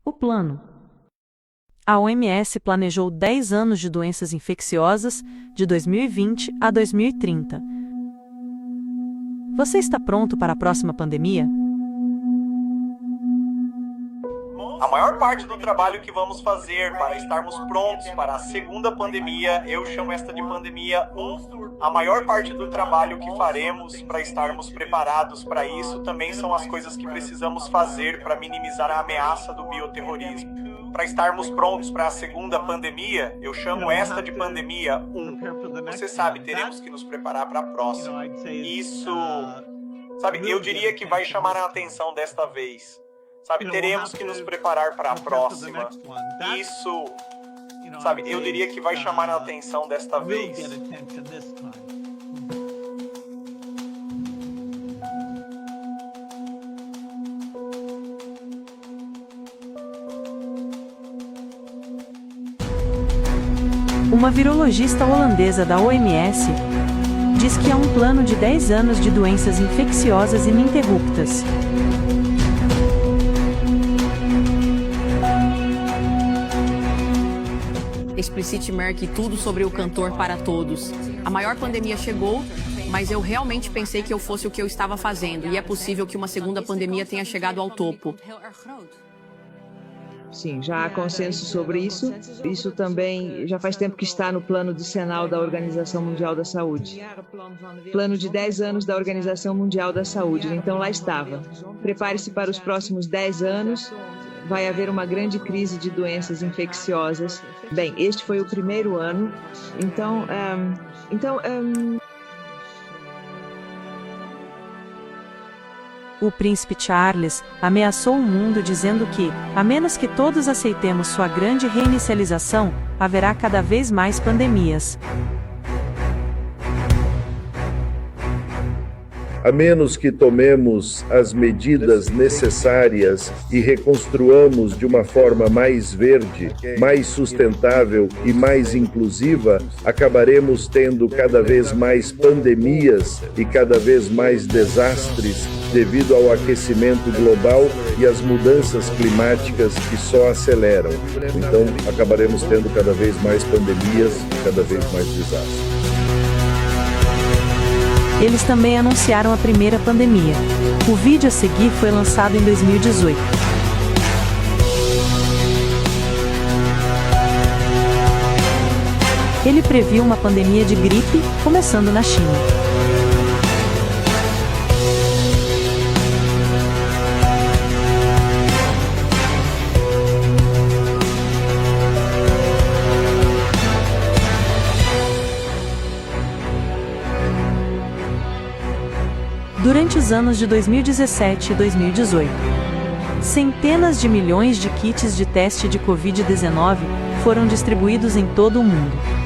O plano. A OMS planejou 10 anos de doenças infecciosas, de 2020 a 2030. Você está pronto para a próxima pandemia? A maior parte do trabalho que vamos fazer para estarmos prontos para a segunda pandemia, eu chamo esta de pandemia 1. A maior parte do trabalho que faremos para estarmos preparados para isso também são as coisas que precisamos fazer para minimizar a ameaça do bioterrorismo. Para estarmos prontos para a segunda pandemia, eu chamo esta de pandemia 1. Você sabe, teremos que nos preparar para a próxima. Isso, sabe, eu diria que vai chamar a atenção desta vez. Sabe, teremos que nos preparar para a próxima. Isso, sabe, eu diria que vai chamar a atenção desta vez. Uma virologista holandesa da OMS diz que há um plano de 10 anos de doenças infecciosas ininterruptas. Explicite Merck tudo sobre o cantor para todos. A maior pandemia chegou, mas eu realmente pensei que eu fosse o que eu estava fazendo, e é possível que uma segunda pandemia tenha chegado ao topo. Sim, já há consenso sobre isso. Isso também já faz tempo que está no plano decenal da Organização Mundial da Saúde. Plano de 10 anos da Organização Mundial da Saúde. Então lá estava. Prepare-se para os próximos 10 anos. Vai haver uma grande crise de doenças infecciosas. Bem, este foi o primeiro ano. Então, O príncipe Charles ameaçou o mundo dizendo que, a menos que todos aceitemos sua grande reinicialização, haverá cada vez mais pandemias. A menos que tomemos as medidas necessárias e reconstruamos de uma forma mais verde, mais sustentável e mais inclusiva, acabaremos tendo cada vez mais pandemias e cada vez mais desastres devido ao aquecimento global e às mudanças climáticas que só aceleram. Então, acabaremos tendo cada vez mais pandemias e cada vez mais desastres. Eles também anunciaram a primeira pandemia. O vídeo a seguir foi lançado em 2018. Ele previu uma pandemia de gripe, começando na China. Durante os anos de 2017 e 2018, centenas de milhões de kits de teste de Covid-19 foram distribuídos em todo o mundo.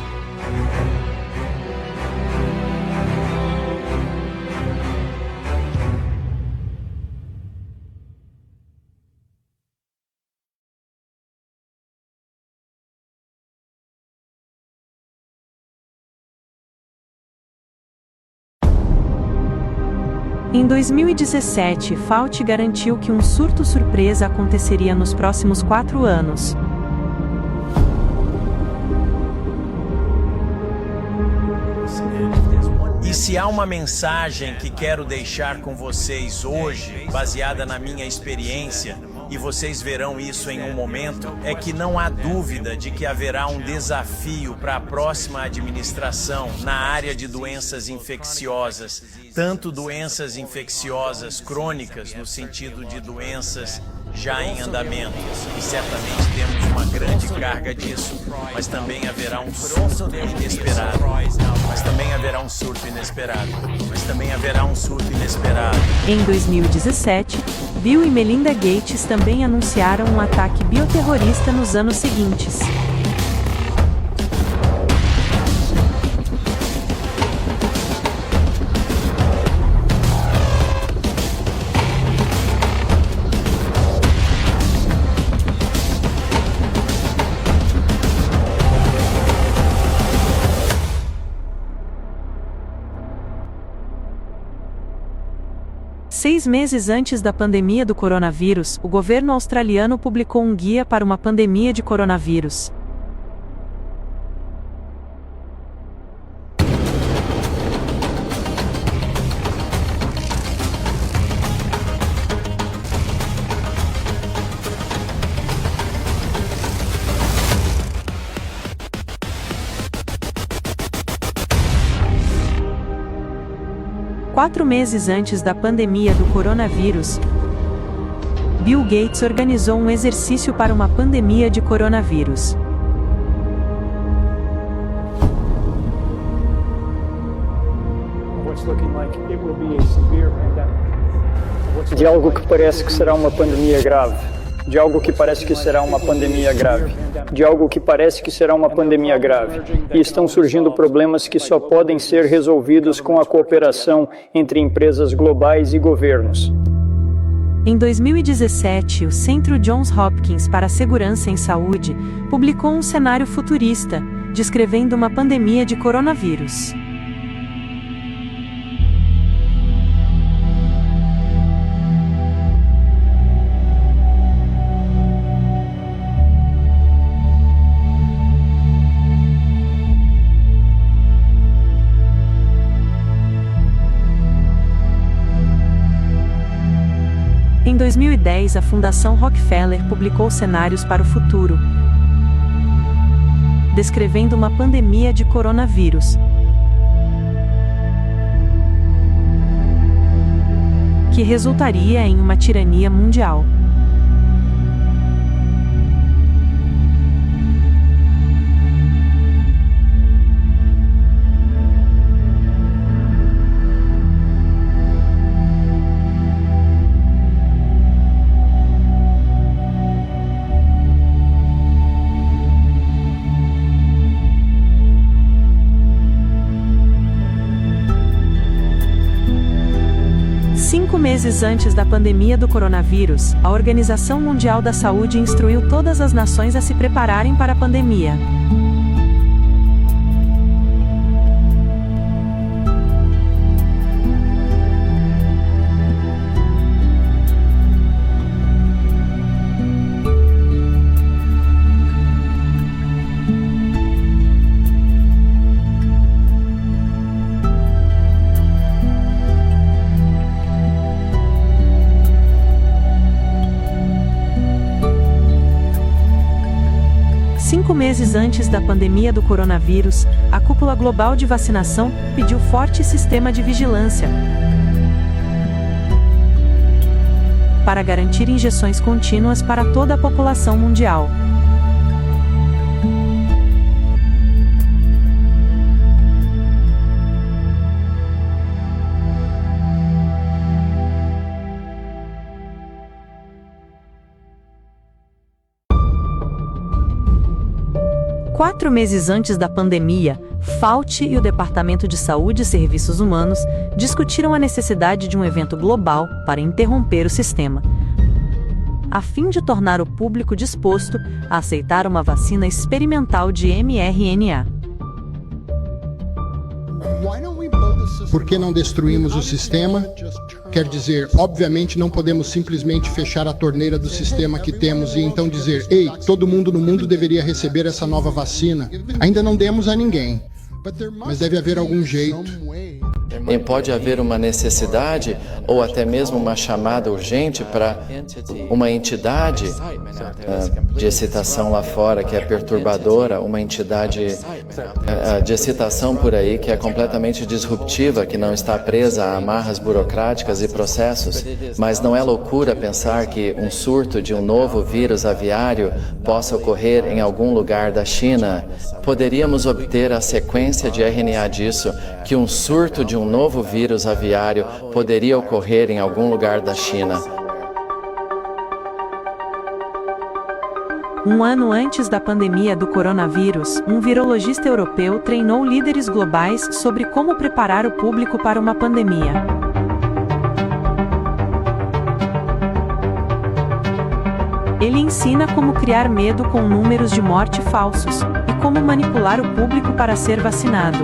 Em 2017, Fauci garantiu que um surto surpresa aconteceria nos próximos 4 anos. E se há uma mensagem que quero deixar com vocês hoje, baseada na minha experiência, e vocês verão isso em um momento, é que não há dúvida de que haverá um desafio para a próxima administração na área de doenças infecciosas, tanto doenças infecciosas crônicas, no sentido de doenças já em andamento, e certamente temos uma grande carga disso, mas também haverá um surto inesperado, mas também haverá um surto inesperado, mas também haverá um surto inesperado. Em 2017, Bill e Melinda Gates também anunciaram um ataque bioterrorista nos anos seguintes. 6 meses antes da pandemia do coronavírus, o governo australiano publicou um guia para uma pandemia de coronavírus. Quatro meses antes da pandemia do coronavírus, Bill Gates organizou um exercício para uma pandemia de coronavírus. De algo que parece que será uma pandemia grave. De algo que parece que será uma pandemia grave. De algo que parece que será uma pandemia grave. E estão surgindo problemas que só podem ser resolvidos com a cooperação entre empresas globais e governos. Em 2017, o Centro Johns Hopkins para a Segurança em Saúde publicou um cenário futurista, descrevendo uma pandemia de coronavírus. Em 2010, a Fundação Rockefeller publicou cenários para o futuro, descrevendo uma pandemia de coronavírus, que resultaria em uma tirania mundial. Cinco meses antes da pandemia do coronavírus, a Organização Mundial da Saúde instruiu todas as nações a se prepararem para a pandemia. Cinco meses antes da pandemia do coronavírus, a Cúpula Global de Vacinação pediu forte sistema de vigilância para garantir injeções contínuas para toda a população mundial. Quatro meses antes da pandemia, Fauci e o Departamento de Saúde e Serviços Humanos discutiram a necessidade de um evento global para interromper o sistema, a fim de tornar o público disposto a aceitar uma vacina experimental de mRNA. Por que não destruímos o sistema? Quer dizer, obviamente não podemos simplesmente fechar a torneira do sistema que temos e então dizer, ei, todo mundo no mundo deveria receber essa nova vacina. Ainda não demos a ninguém, mas deve haver algum jeito. E pode haver uma necessidade ou até mesmo uma chamada urgente para uma entidade de excitação lá fora que é perturbadora, uma entidade de excitação por aí que é completamente disruptiva, que não está presa a amarras burocráticas e processos. Mas não é loucura pensar que um surto de um novo vírus aviário possa ocorrer em algum lugar da China. Poderíamos obter a sequência de RNA disso, que um surto de um novo vírus aviário poderia ocorrer em algum lugar da China. Um ano antes da pandemia do coronavírus, um virologista europeu treinou líderes globais sobre como preparar o público para uma pandemia. Ele ensina como criar medo com números de morte falsos e como manipular o público para ser vacinado.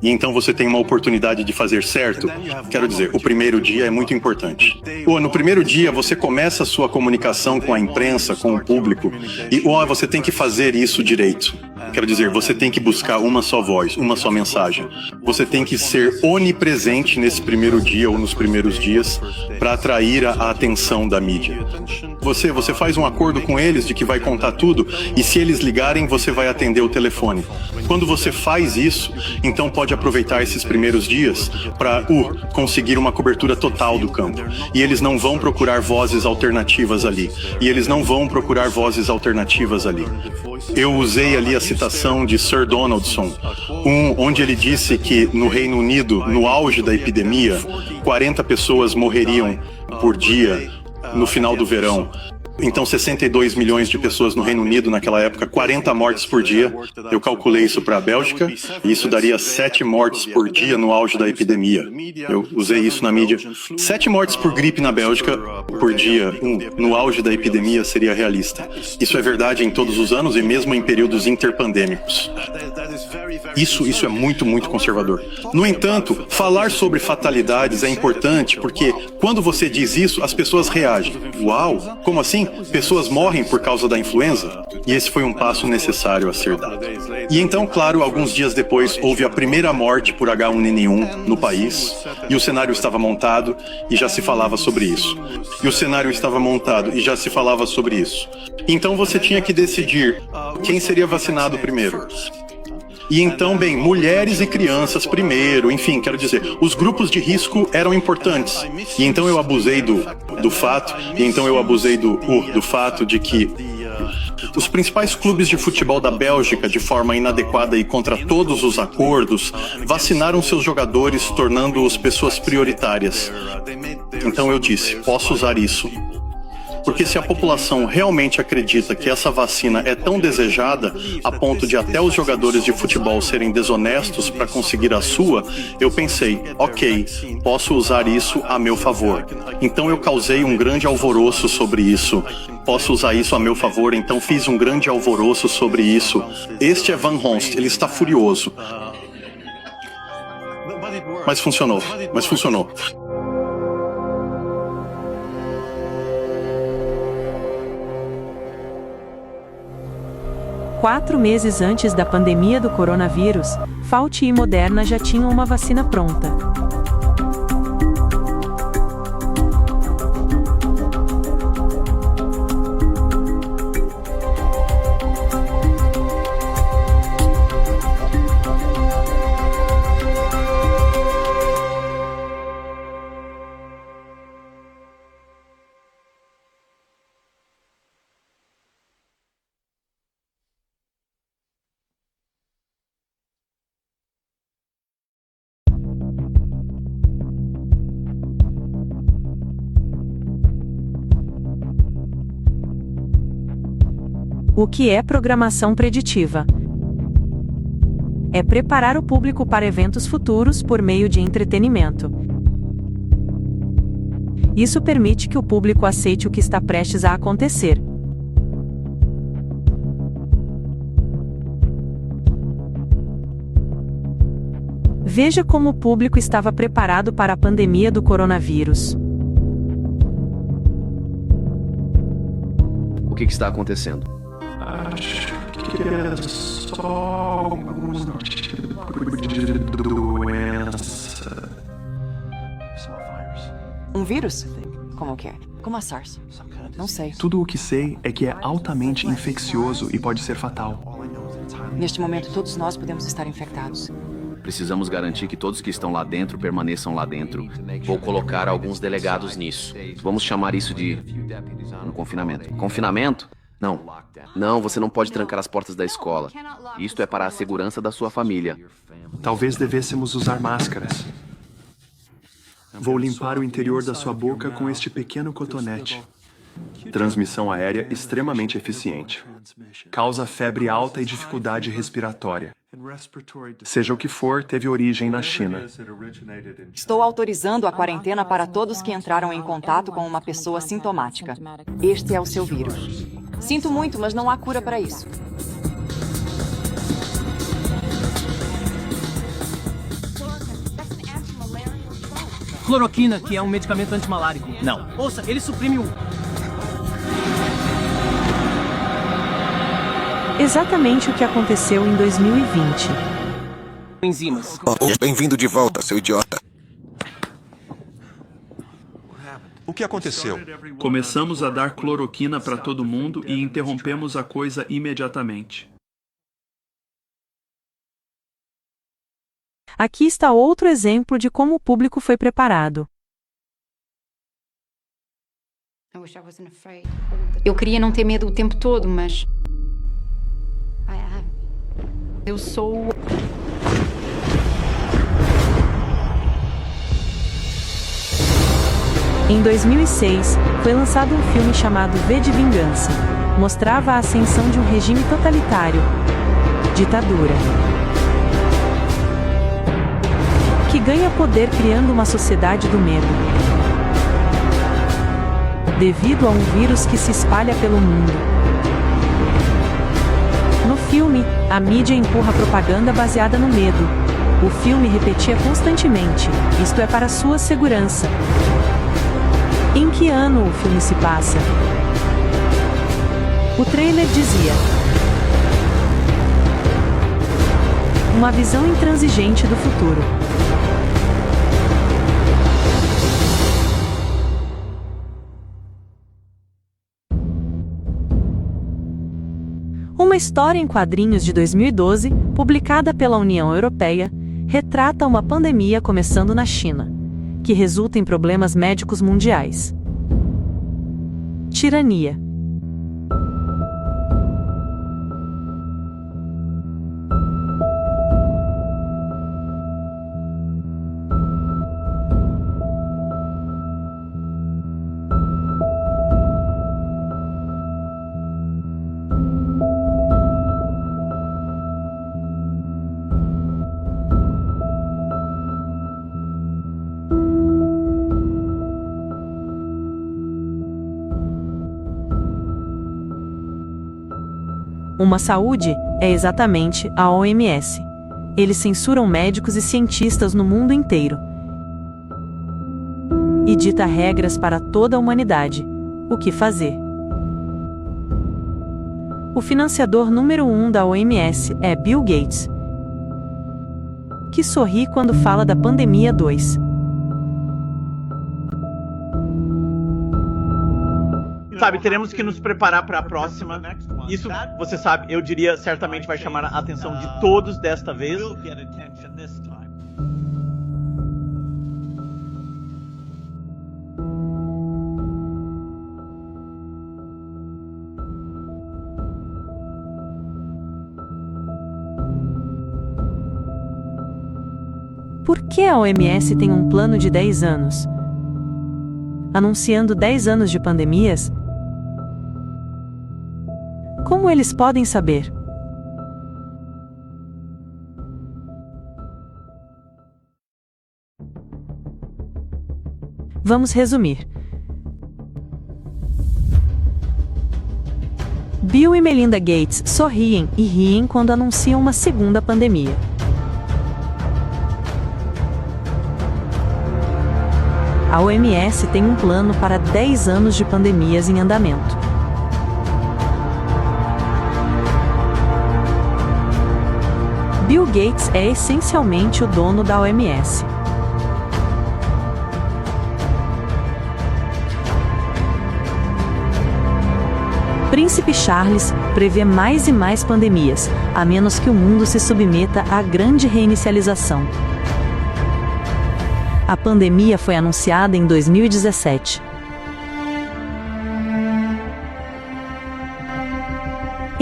e então você tem uma oportunidade de fazer certo, quero dizer, o primeiro dia é muito importante. No primeiro dia você começa a sua comunicação com a imprensa, com o público, e você tem que fazer isso direito. Quero dizer, você tem que buscar uma só voz, uma só mensagem. Você tem que ser onipresente nesse primeiro dia ou nos primeiros dias para atrair a atenção da mídia. Você faz um acordo com eles de que vai contar tudo e se eles ligarem, você vai atender o telefone. Quando você faz isso, então pode aproveitar esses primeiros dias para conseguir uma cobertura total do campo. E eles não vão procurar vozes alternativas ali. Eu usei ali a citação de Sir Donaldson, onde ele disse que no Reino Unido, no auge da epidemia, 40 pessoas morreriam por dia no final do verão. Então, 62 milhões de pessoas no Reino Unido naquela época, 40 mortes por dia. Eu calculei isso para a Bélgica e isso daria 7 mortes por dia no auge da epidemia. Eu usei isso na mídia. 7 mortes por gripe na Bélgica por dia, no auge da epidemia, seria realista. Isso é verdade em todos os anos e mesmo em períodos interpandêmicos. Isso é muito, muito conservador. No entanto, falar sobre fatalidades é importante porque quando você diz isso, as pessoas reagem. Uau, como assim? Pessoas morrem por causa da influenza? E esse foi um passo necessário a ser dado. E então, claro, alguns dias depois, houve a primeira morte por H1N1 no país, e o cenário estava montado e já se falava sobre isso. Então você tinha que decidir quem seria vacinado primeiro. E então, bem, mulheres e crianças primeiro, enfim, quero dizer, os grupos de risco eram importantes. E então eu abusei do fato de que os principais clubes de futebol da Bélgica, de forma inadequada e contra todos os acordos, vacinaram seus jogadores, tornando-os pessoas prioritárias. Então eu disse, posso usar isso. Porque se a população realmente acredita que essa vacina é tão desejada a ponto de até os jogadores de futebol serem desonestos para conseguir a sua, eu pensei, ok, posso usar isso a meu favor. Então eu causei um grande alvoroço sobre isso. Posso usar isso a meu favor, então fiz um grande alvoroço sobre isso. Este é Van Honst, ele está furioso. Mas funcionou. 4 meses antes da pandemia do coronavírus, Fauci e Moderna já tinham uma vacina pronta. O que é programação preditiva? É preparar o público para eventos futuros por meio de entretenimento. Isso permite que o público aceite o que está prestes a acontecer. Veja como o público estava preparado para a pandemia do coronavírus. O que está acontecendo? Acho que é só algum tipo de doença. Um vírus? Como que é? Como a SARS? Não sei. Tudo o que sei é que é altamente infeccioso e pode ser fatal. Neste momento, todos nós podemos estar infectados. Precisamos garantir que todos que estão lá dentro permaneçam lá dentro. Vou colocar alguns delegados nisso. Vamos chamar isso de um confinamento. Confinamento? Não, você não pode trancar as portas da escola. Isto é para a segurança da sua família. Talvez devêssemos usar máscaras. Vou limpar o interior da sua boca com este pequeno cotonete. Transmissão aérea extremamente eficiente. Causa febre alta e dificuldade respiratória. Seja o que for, teve origem na China. Estou autorizando a quarentena para todos que entraram em contato com uma pessoa sintomática. Este é o seu vírus. Sinto muito, mas não há cura para isso. cloroquina, que é um medicamento antimalárico. Não. Ouça, ele suprime o... Exatamente o que aconteceu em 2020. enzimas. Bem-vindo de volta, seu idiota. O que aconteceu? Começamos a dar cloroquina para todo mundo e interrompemos a coisa imediatamente. Aqui está outro exemplo de como o público foi preparado. Eu queria não ter medo o tempo todo, mas... eu sou... Em 2006, foi lançado um filme chamado V de Vingança. Mostrava a ascensão de um regime totalitário, ditadura, que ganha poder criando uma sociedade do medo, devido a um vírus que se espalha pelo mundo. No filme, a mídia empurra propaganda baseada no medo. O filme repetia constantemente: isto é para sua segurança. Em que ano o filme se passa? O trailer dizia: uma visão intransigente do futuro. Uma história em quadrinhos de 2012, publicada pela União Europeia, retrata uma pandemia começando na China, que resulta em problemas médicos mundiais. Tirania. Uma saúde é exatamente a OMS. Eles censuram médicos e cientistas no mundo inteiro e dita regras para toda a humanidade. O que fazer? O financiador número 1 da OMS é Bill Gates, que sorri quando fala da pandemia 2. Sabe, teremos que nos preparar para a próxima. Isso, você sabe, eu diria, certamente vai chamar a atenção de todos desta vez. Por que a OMS tem um plano de 10 anos? Anunciando 10 anos de pandemias? Como eles podem saber? Vamos resumir. Bill e Melinda Gates sorriem e riem quando anunciam uma segunda pandemia. A OMS tem um plano para 10 anos de pandemias em andamento. Bill Gates é essencialmente o dono da OMS. Príncipe Charles prevê mais e mais pandemias, a menos que o mundo se submeta à grande reinicialização. A pandemia foi anunciada em 2017.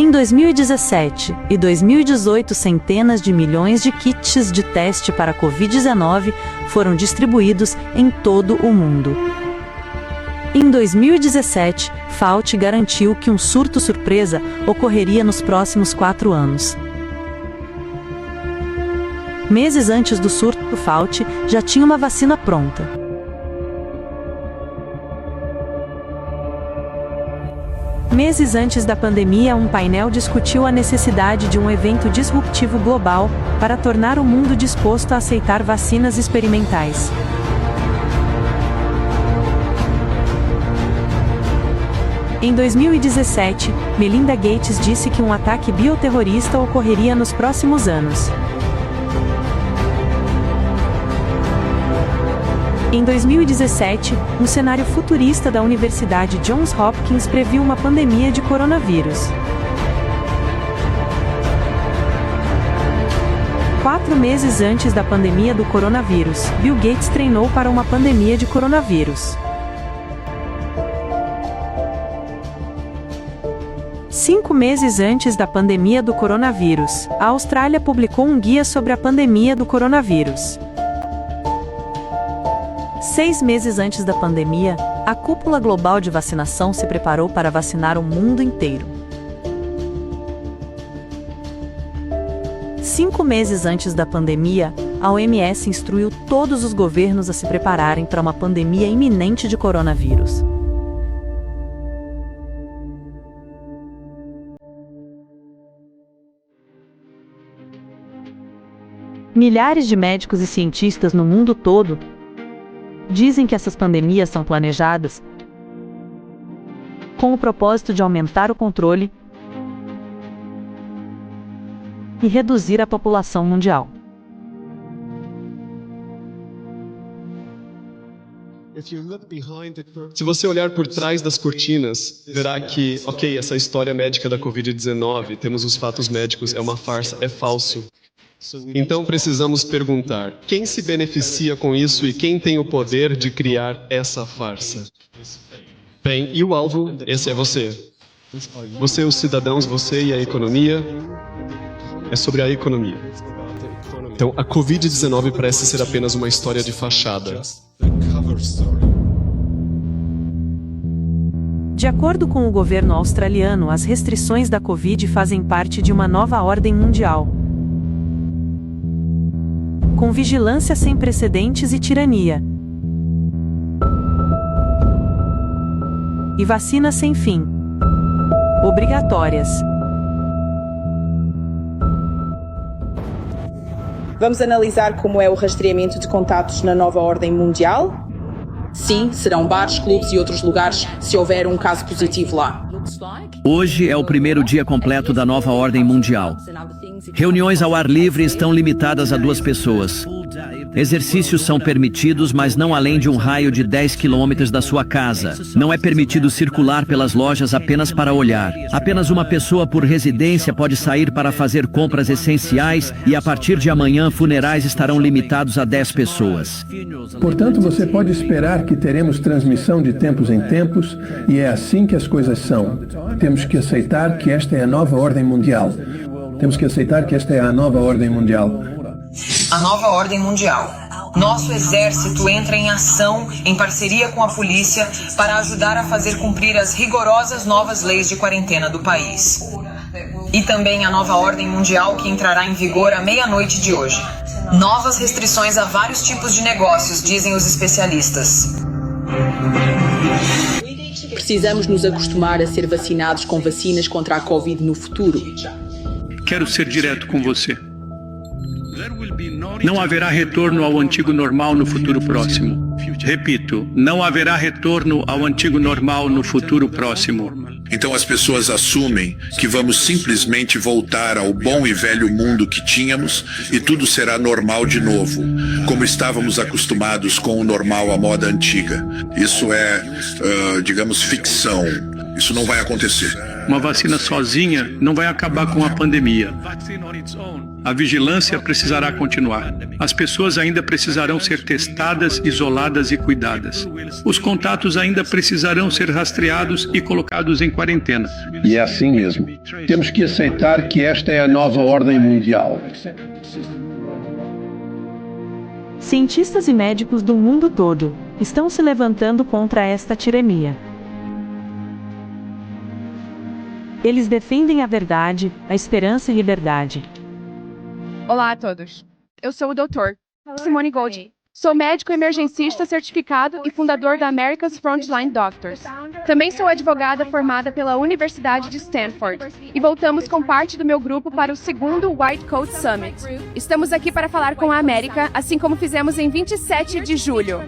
Em 2017 e 2018, centenas de milhões de kits de teste para Covid-19 foram distribuídos em todo o mundo. Em 2017, Fauci garantiu que um surto surpresa ocorreria nos próximos 4 anos. Meses antes do surto, Fauci já tinha uma vacina pronta. Meses antes da pandemia, um painel discutiu a necessidade de um evento disruptivo global para tornar o mundo disposto a aceitar vacinas experimentais. Em 2017, Melinda Gates disse que um ataque bioterrorista ocorreria nos próximos anos. Em 2017, um cenário futurista da Universidade Johns Hopkins previu uma pandemia de coronavírus. 4 meses antes da pandemia do coronavírus, Bill Gates treinou para uma pandemia de coronavírus. 5 meses antes da pandemia do coronavírus, a Austrália publicou um guia sobre a pandemia do coronavírus. 6 meses antes da pandemia, a cúpula global de vacinação se preparou para vacinar o mundo inteiro. 5 meses antes da pandemia, a OMS instruiu todos os governos a se prepararem para uma pandemia iminente de coronavírus. Milhares de médicos e cientistas no mundo todo dizem que essas pandemias são planejadas com o propósito de aumentar o controle e reduzir a população mundial. Se você olhar por trás das cortinas, verá que, essa história médica da Covid-19, temos os fatos médicos, é uma farsa, é falso. Então precisamos perguntar, quem se beneficia com isso e quem tem o poder de criar essa farsa? Bem, e o alvo? Esse é você. Você, os cidadãos, você e a economia. É sobre a economia. Então, a Covid-19 parece ser apenas uma história de fachada. De acordo com o governo australiano, as restrições da Covid fazem parte de uma nova ordem mundial, com vigilância sem precedentes e tirania, e vacinas sem fim, obrigatórias. Vamos analisar como é o rastreamento de contatos na nova ordem mundial? Sim, serão bares, clubes e outros lugares se houver um caso positivo lá. Hoje é o primeiro dia completo da nova ordem mundial. Reuniões ao ar livre estão limitadas a 2 pessoas. Exercícios são permitidos, mas não além de um raio de 10 quilômetros da sua casa. Não é permitido circular pelas lojas apenas para olhar. Apenas uma pessoa por residência pode sair para fazer compras essenciais e a partir de amanhã funerais estarão limitados a 10 pessoas. Portanto, você pode esperar que teremos transmissão de tempos em tempos e é assim que as coisas são. Temos que aceitar que esta é a nova ordem mundial. Temos que aceitar que esta é a nova ordem mundial. A nova ordem mundial. Nosso exército entra em ação em parceria com a polícia para ajudar a fazer cumprir as rigorosas novas leis de quarentena do país. E também a nova ordem mundial que entrará em vigor à meia-noite de hoje. Novas restrições a vários tipos de negócios, dizem os especialistas. Precisamos nos acostumar a ser vacinados com vacinas contra a Covid no futuro. Quero ser direto com você. Não haverá retorno ao antigo normal no futuro próximo. Repito, não haverá retorno ao antigo normal no futuro próximo. Então as pessoas assumem que vamos simplesmente voltar ao bom e velho mundo que tínhamos e tudo será normal de novo, como estávamos acostumados com o normal à moda antiga. Isso é, digamos, ficção. Isso não vai acontecer. Uma vacina sozinha não vai acabar com a pandemia. A vigilância precisará continuar. As pessoas ainda precisarão ser testadas, isoladas e cuidadas. Os contatos ainda precisarão ser rastreados e colocados em quarentena. E é assim mesmo. Temos que aceitar que esta é a nova ordem mundial. Cientistas e médicos do mundo todo estão se levantando contra esta tirania. Eles defendem a verdade, a esperança e liberdade. Olá a todos. Eu sou o Dr. Simone Gold. Sou médico emergencista certificado e fundador da America's Frontline Doctors. Também sou advogada formada pela Universidade de Stanford. E voltamos com parte do meu grupo para o segundo White Coat Summit. Estamos aqui para falar com a América, assim como fizemos em 27 de julho.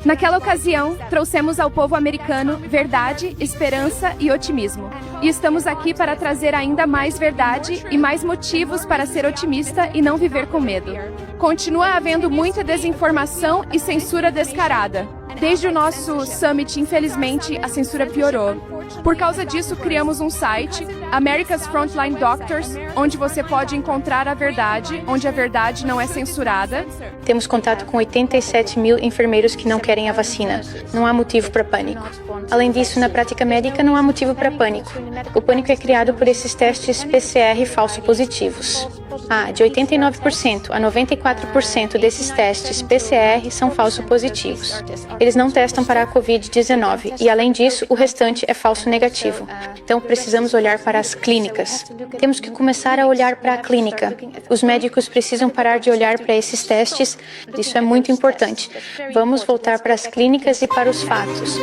Naquela ocasião, trouxemos ao povo americano verdade, esperança e otimismo. E estamos aqui para trazer ainda mais verdade e mais motivos para ser otimista e não viver com medo. Continua havendo muita desinformação e censura descarada. Desde o nosso summit, infelizmente, a censura piorou. Por causa disso, criamos um site, America's Frontline Doctors, onde você pode encontrar a verdade, onde a verdade não é censurada. Temos contato com 87 mil enfermeiros que não querem a vacina. Não há motivo para pânico. Além disso, na prática médica não há motivo para pânico. O pânico é criado por esses testes PCR falso positivos. De 89% a 94% desses testes PCR são falso positivos. Eles não testam para a Covid-19 e, além disso, o restante é falso negativo. Então, precisamos olhar para as clínicas. Temos que começar a olhar para a clínica. Os médicos precisam parar de olhar para esses testes. Isso é muito importante. Vamos voltar para as clínicas e para os fatos.